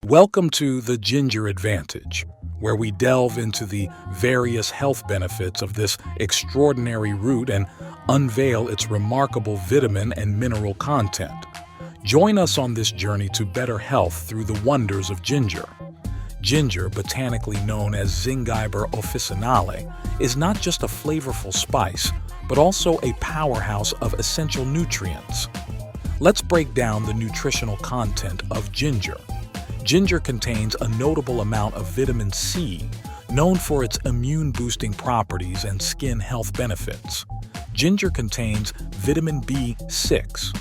Welcome to the Ginger Advantage, where we delve into the various health benefits of this extraordinary root and unveil its remarkable vitamin and mineral content. Join us on this journey to better health through the wonders of ginger. Ginger, botanically known as Zingiber officinale, is not just a flavorful spice, but also a powerhouse of essential nutrients. Let's break down the nutritional content of ginger. Ginger contains a notable amount of vitamin C, known for its immune-boosting properties and skin health benefits. Ginger contains vitamin B6.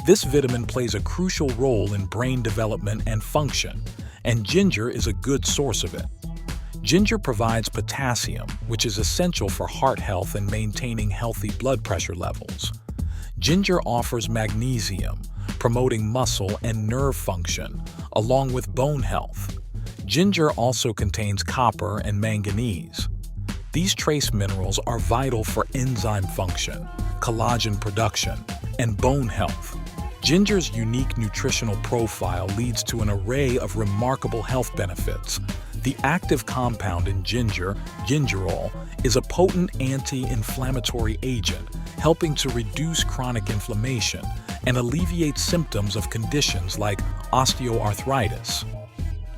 This vitamin plays a crucial role in brain development and function, and ginger is a good source of it. Ginger provides potassium, which is essential for heart health and maintaining healthy blood pressure levels. Ginger offers magnesium, promoting muscle and nerve function, along with bone health. Ginger also contains copper and manganese. These trace minerals are vital for enzyme function, collagen production, and bone health. Ginger's unique nutritional profile leads to an array of remarkable health benefits. The active compound in ginger, gingerol, is a potent anti-inflammatory agent, helping to reduce chronic inflammation and alleviate symptoms of conditions like osteoarthritis.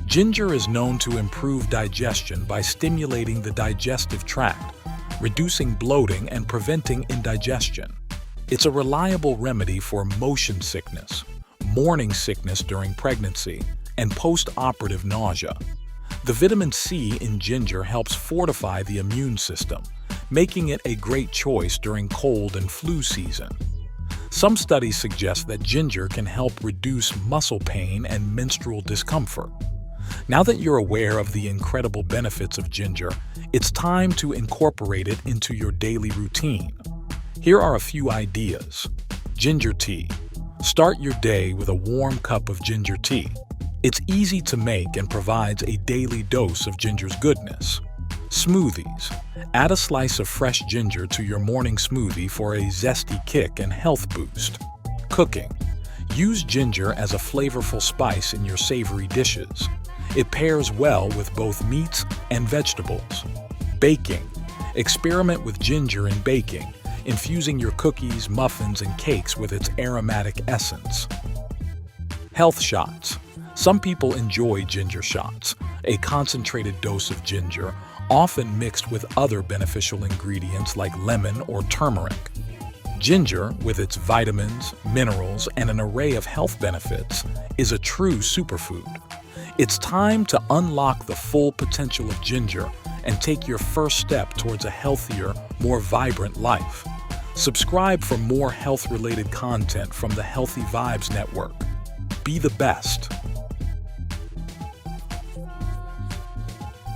Ginger is known to improve digestion by stimulating the digestive tract, reducing bloating and preventing indigestion. It's a reliable remedy for motion sickness, morning sickness during pregnancy, and post-operative nausea. The vitamin C in ginger helps fortify the immune system, making it a great choice during cold and flu season. Some studies suggest that ginger can help reduce muscle pain and menstrual discomfort. Now that you're aware of the incredible benefits of ginger, it's time to incorporate it into your daily routine. Here are a few ideas. Ginger tea. Start your day with a warm cup of ginger tea. It's easy to make and provides a daily dose of ginger's goodness. Smoothies. Add a slice of fresh ginger to your morning smoothie for a zesty kick and health boost. Cooking. Use ginger as a flavorful spice in your savory dishes. It pairs well with both meats and vegetables. Baking. Experiment with ginger in baking, infusing your cookies, muffins, and cakes with its aromatic essence. Health shots. Some people enjoy ginger shots, a concentrated dose of ginger, often mixed with other beneficial ingredients like lemon or turmeric. Ginger, with its vitamins, minerals, and an array of health benefits, is a true superfood. It's time to unlock the full potential of ginger and take your first step towards a healthier, more vibrant life. Subscribe for more health-related content from the Healthy Vibes Network. Be the best.